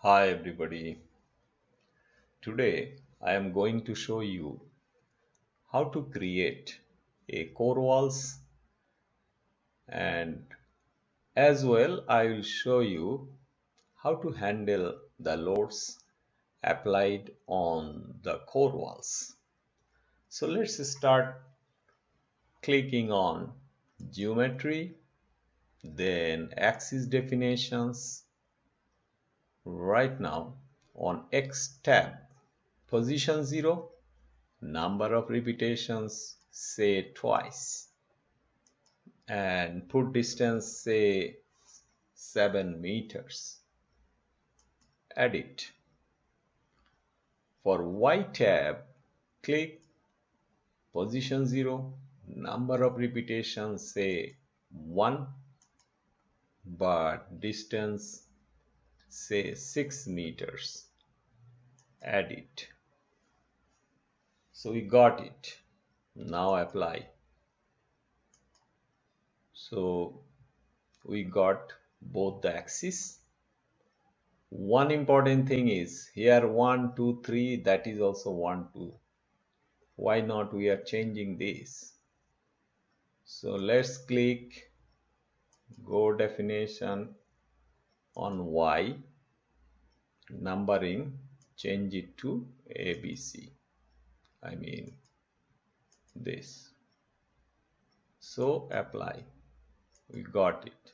Hi everybody. Today I am going to show you how to create a core walls, and as well I will show you how to handle the loads applied on the core walls. So let's start clicking on geometry, then axis definitions. Right now on X tab, position 0, number of repetitions say twice, and put distance say 7 meters. Edit. For Y tab, click position 0, number of repetitions say 1, but distance say 6 meters. Edit. So we got it. Now apply. So we got both the axes. One important thing is here 1, 2, 3, that is also 1, 2. Why not we are changing this? So let's click go definition on Y, numbering, change it to ABC. I mean this. So apply. We got it.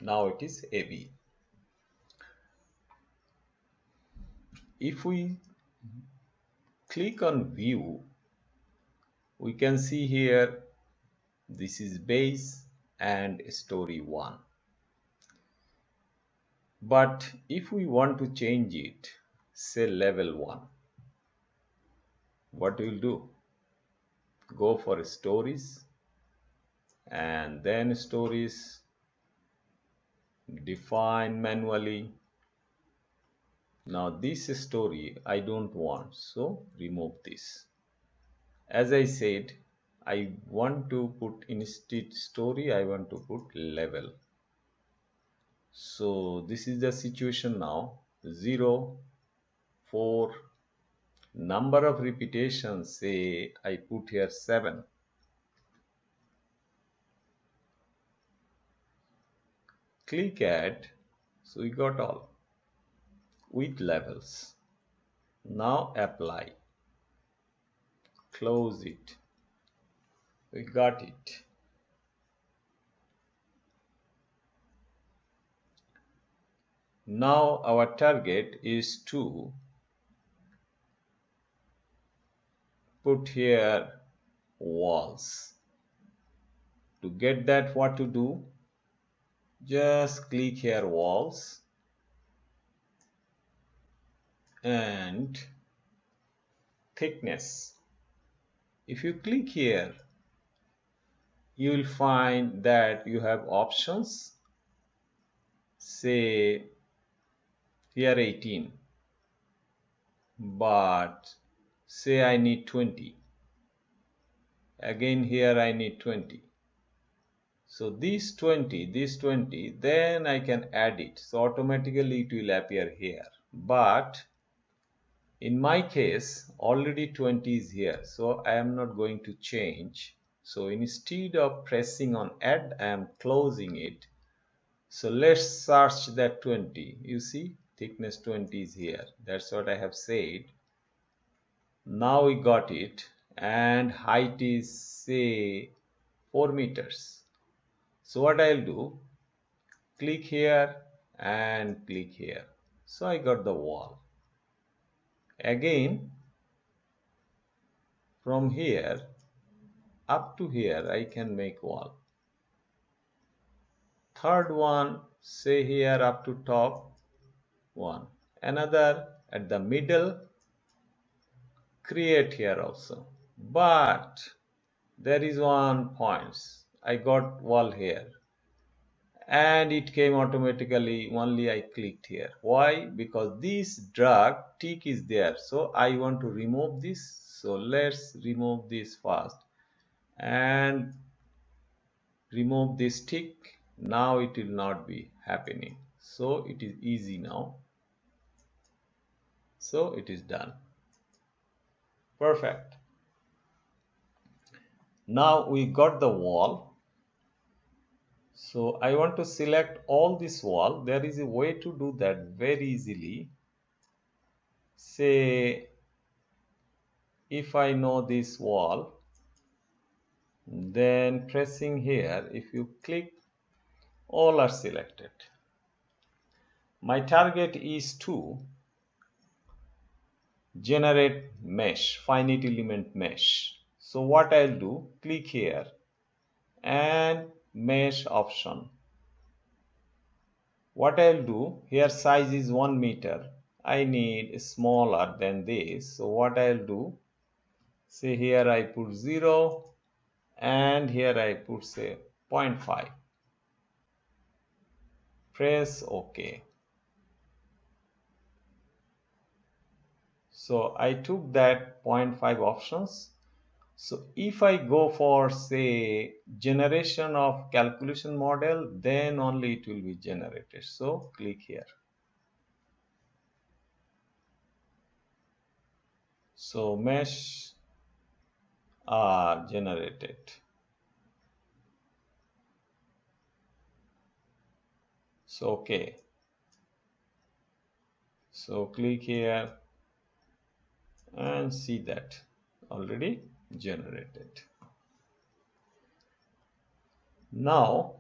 Now it is AB. If we click on view, we can see here this is base and story 1. But if we want to change it, say level 1, what we'll do? Go for stories, and then stories, define manually. Now this story I don't want, so remove this. As I said, I want to put instead story, I want to put level. So this is the situation now. 0, 4, number of repetitions say I put here 7. Click add. So we got all with levels. Now apply. Close it. We got it. Now our target is to put here walls. To get that, what to do? Just click here walls and thickness. If you click here, you will find that you have options. Say here 18, but say I need 20. Again here I need 20. So this 20, then I can add it. So automatically it will appear here. But in my case, already 20 is here. So I am not going to change. So instead of pressing on add, I am closing it. So let's search that 20. You see, thickness 20 is here. That's what I have said. Now we got it. And height is say 4 meters. So what I'll do, click here and click here. So I got the wall. Again, from here up to here, I can make wall. Third one, say here up to top one. Another at the middle, create here also. But there is one point. I got wall here. And it came automatically, only I clicked here. Why? Because this drag tick is there. So I want to remove this. So let's remove this first. And remove this tick. Now it will not be happening. So it is easy now. So it is done. Perfect. Now we got the wall. So I want to select all this wall. There is a way to do that very easily. Say, if I know this wall, then pressing here, if you click, all are selected. My target is to generate mesh, finite element mesh. So what I'll do, click here and mesh option. What I'll do, here size is 1 meter. I need smaller than this. So what I'll do, say here I put 0 and here I put say 0.5. Press OK. So I took that 0.5 options. So if I go for say generation of calculation model, then only it will be generated. So click here. So mesh are generated. So okay. So click here and see that already generated. Now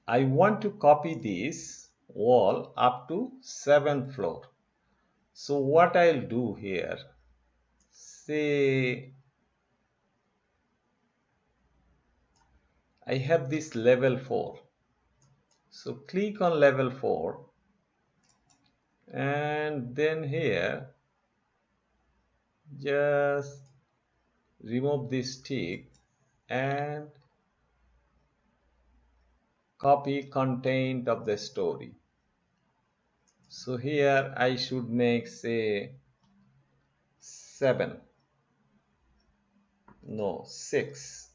I want to copy this wall up to 7th floor. So what I'll do here, say I have this level 4. So click on level 4 and then here just remove this tick and copy content of the story. So here I should make say 7, no 6,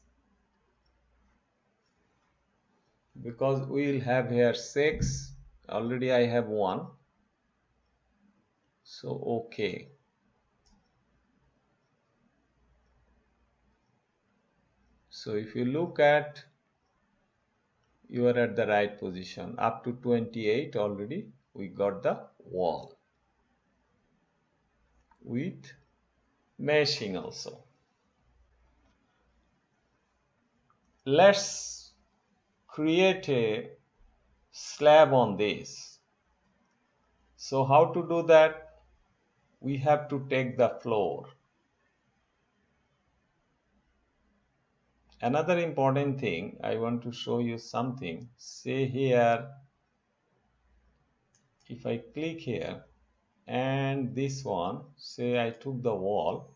because we will have here 6, already I have 1. So okay. So if you look at, you are at the right position. Up to 28 already we got the wall with meshing also. Let's create a slab on this. So how to do that? We have to take the floor. Another important thing, I want to show you something. Say here, if I click here and this one, say I took the wall,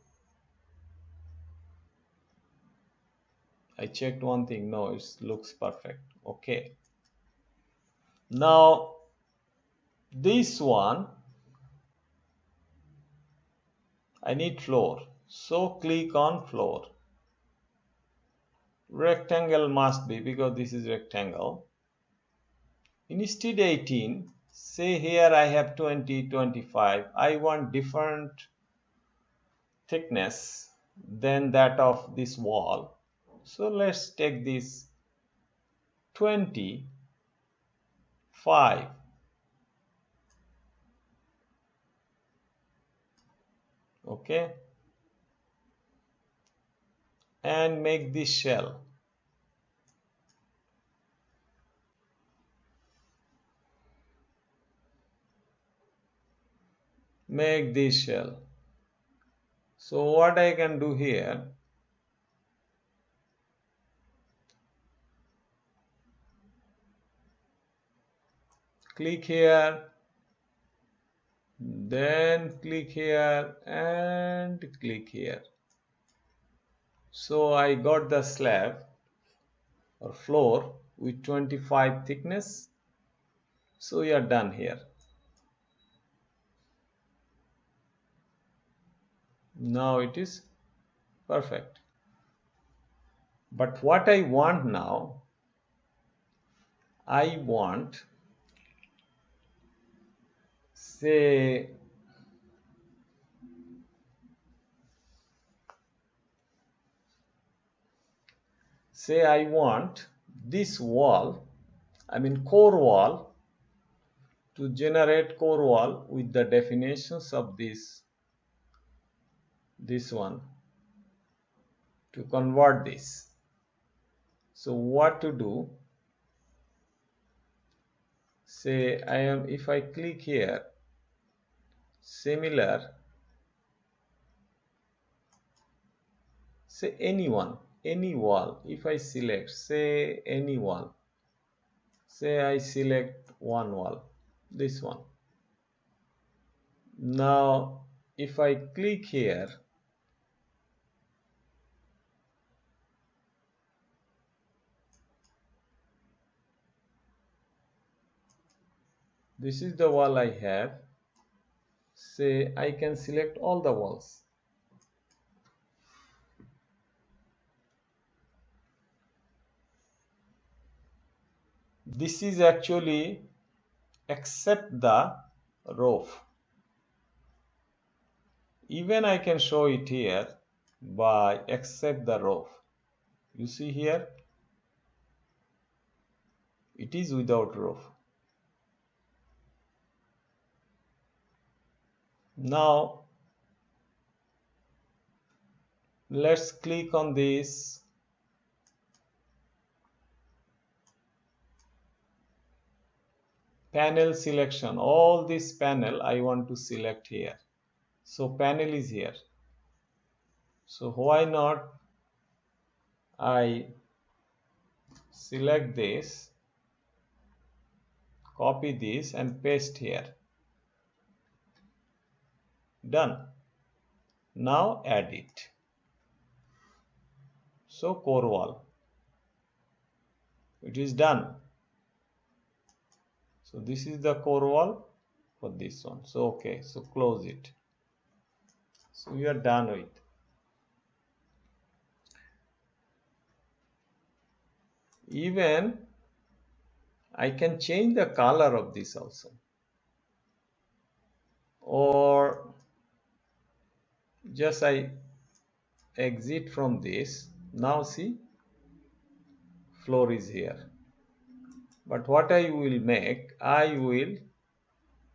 I checked one thing, no, it looks perfect. Okay. Now this one, I need floor. So click on floor. Rectangle must be, because this is rectangle. Instead 18, say here I have 20, 25. I want different thickness than that of this wall. So let's take this 25. Okay. And make this shell. Make this shell. So what I can do here, click here, then click here and click here. So I got the slab or floor with 25 thickness. So we are done here. Now it is perfect. But what I want now, I want, say I want this wall, I mean core wall, to generate core wall with the definitions of this one, to convert this. So what to do? Say if I click here, similar, say any wall, if I select, say any wall, say I select one wall, this one. Now if I click here, this is the wall I have. Say I can select all the walls. This is actually except the roof. Even I can show it here by except the roof. You see here, it is without roof. Now let's click on this panel selection. All this panel I want to select here. So panel is here. So why not I select this, copy this and paste here. Done. Now add it. So core wall. It is done. So this is the core wall for this one. So okay, so close it. So we are done with. Even I can change the color of this also, or just I exit from this. Now see, floor is here. But what I will make, I will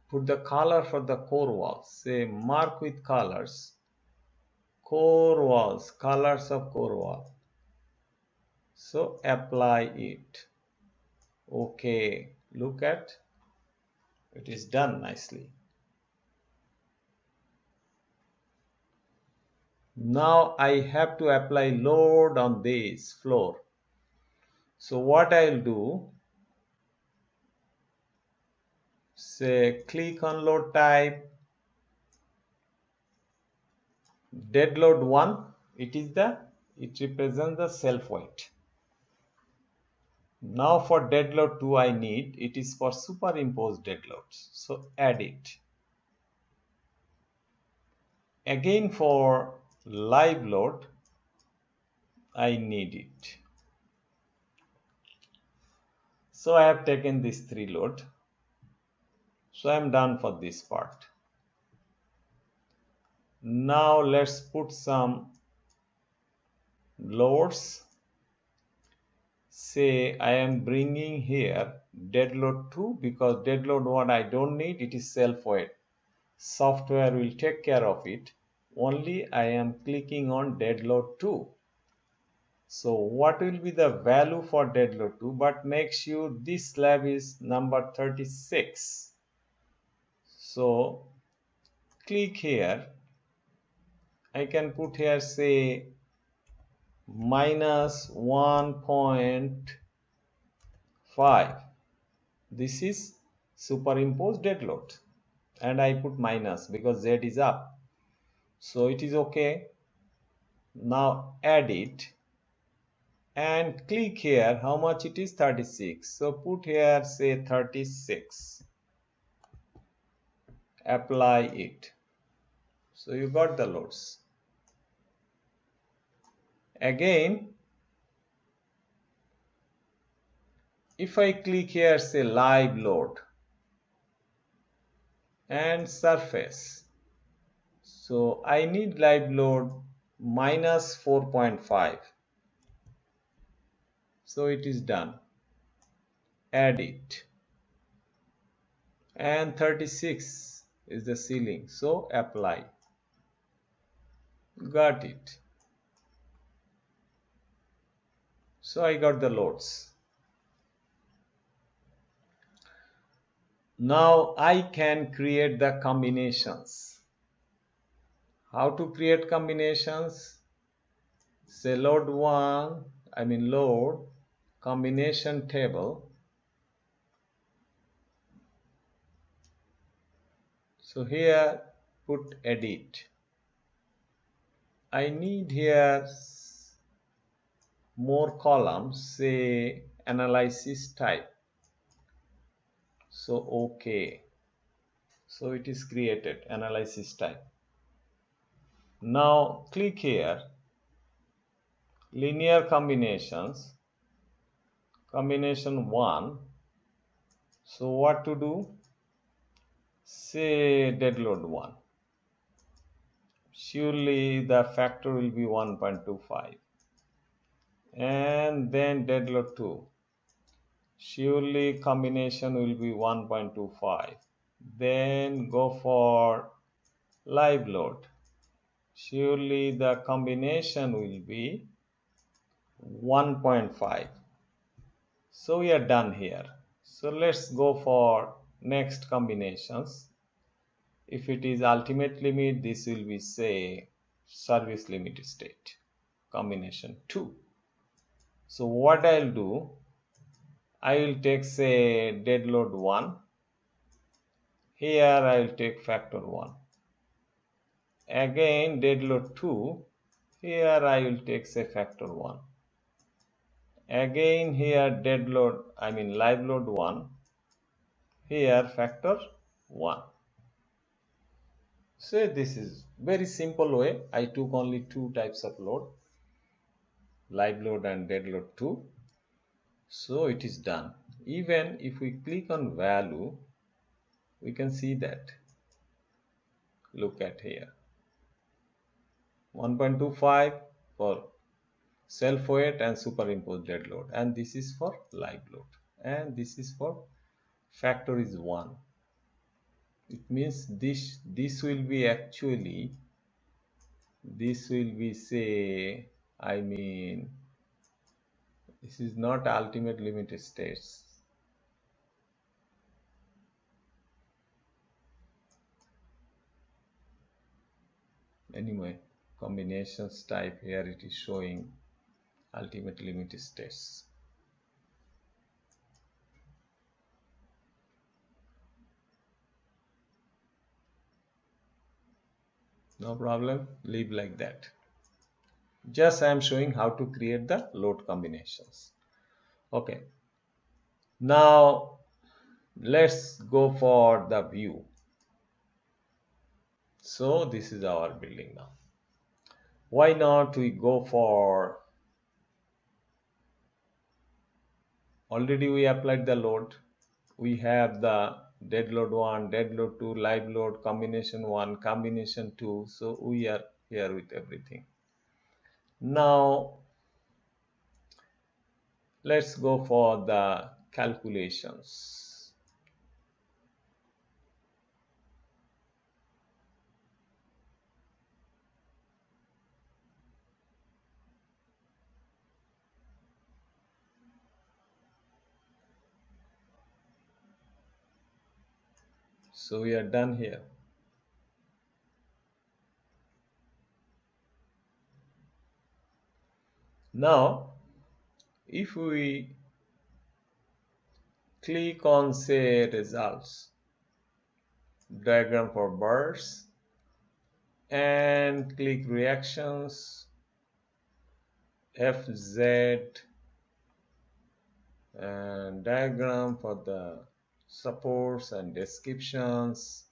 put the color for the core walls. Say mark with colors, core walls, colors of core wall. So apply it. Okay, look at, it is done nicely. Now I have to apply load on this floor. So what I'll do, say click on load type, dead load 1, it represents the self weight. Now for dead load 2 I need, it is for superimposed dead loads. So add it. Again for live load, I need it. So I have taken this 3 load. So I am done for this part. Now let's put some loads. Say I am bringing here dead load 2 because dead load 1 I don't need, it is self weight. Software will take care of it. Only I am clicking on dead load 2. So what will be the value for dead load 2? But make sure this slab is number 36. So click here. I can put here say minus 1.5. This is superimposed dead load. And I put minus because Z is up. So it is okay. Now add it. And click here, how much it is? 36. So put here say 36. Apply it. So you got the loads. Again, if I click here, say live load and surface, so I need live load minus 4.5. So it is done. Add it. And 36 is the ceiling. So apply. Got it. So I got the loads. Now I can create the combinations. How to create combinations? Say load combination table. So here put edit. I need here more columns, say analysis type. So okay. So it is created, analysis type. Now click here, linear combinations, combination 1. So what to do? Say dead load 1. Surely the factor will be 1.25. And then dead load 2. Surely combination will be 1.25. Then go for live load. Surely the combination will be 1.5. So we are done here. So let's go for next combinations. If it is ultimate limit, this will be say service limit state, combination 2. So what I'll do, I will take say dead load 1. Here I will take factor 1. Again dead load 2. Here I will take say factor 1. Again here live load 1. Here factor 1. So this is very simple way. I took only 2 types of load, live load and dead load 2. So it is done. Even if we click on value, we can see that. Look at here. 1.25 for self weight and superimposed dead load, and this is for live load, and this is for factor is 1. It means this will be actually, this will be say, this is not ultimate limit states. Anyway, combinations type, here it is showing ultimate limit states. No problem, leave like that. Just I am showing how to create the load combinations. Okay, now let's go for the view. So this is our building now. Why not we go for, already we applied the load. We have the dead load 1, dead load 2, live load, combination 1, combination 2. So we are here with everything. Now let's go for the calculations. So we are done here. Now if we click on say results, diagram for bars, and click reactions, FZ, and diagram for the supports and descriptions,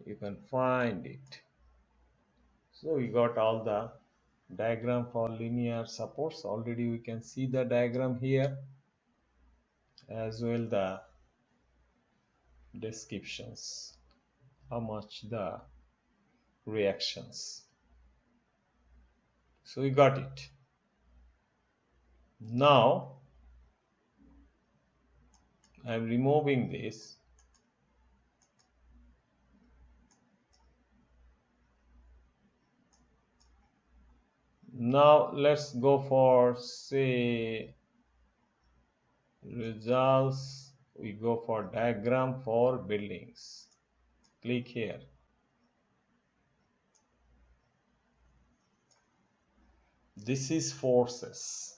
you can find it. So we got all the diagram for linear supports. Already we can see the diagram here. as well the descriptions, how much the reactions. So we got it. Now I'm removing this. Now let's go for, say, results. We go for diagram for buildings. Click here. This is forces.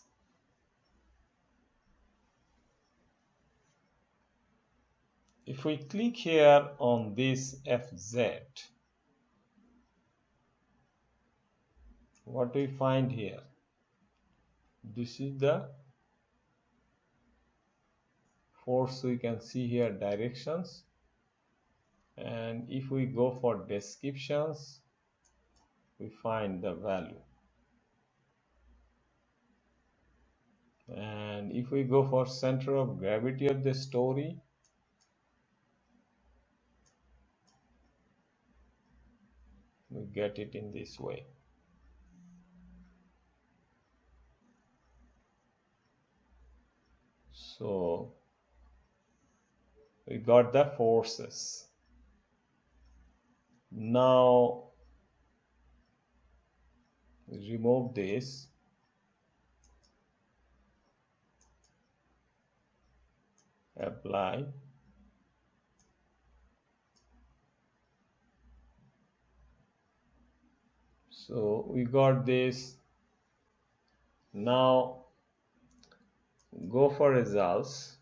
If we click here on this FZ, what we find here? This is the force. We can see here directions, and if we go for descriptions, we find the value. And if we go for center of gravity of the story, we get it in this way. So we got the forces. Now remove this. Apply. So we got this. Now go for results.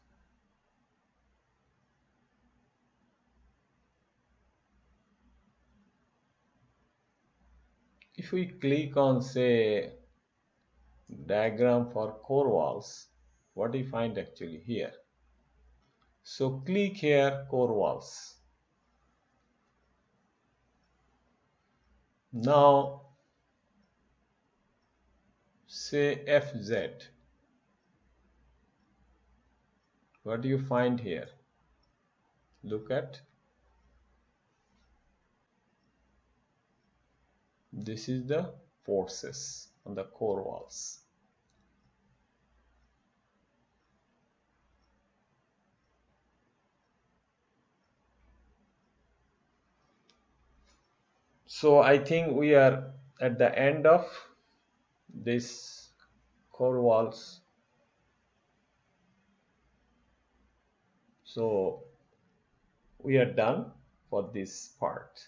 If we click on, say, diagram for core walls, what do you find actually here? So click here, core walls. Now say FZ. What do you find here? Look at. This is the forces on the core walls. So I think we are at the end of this core walls. So we are done for this part.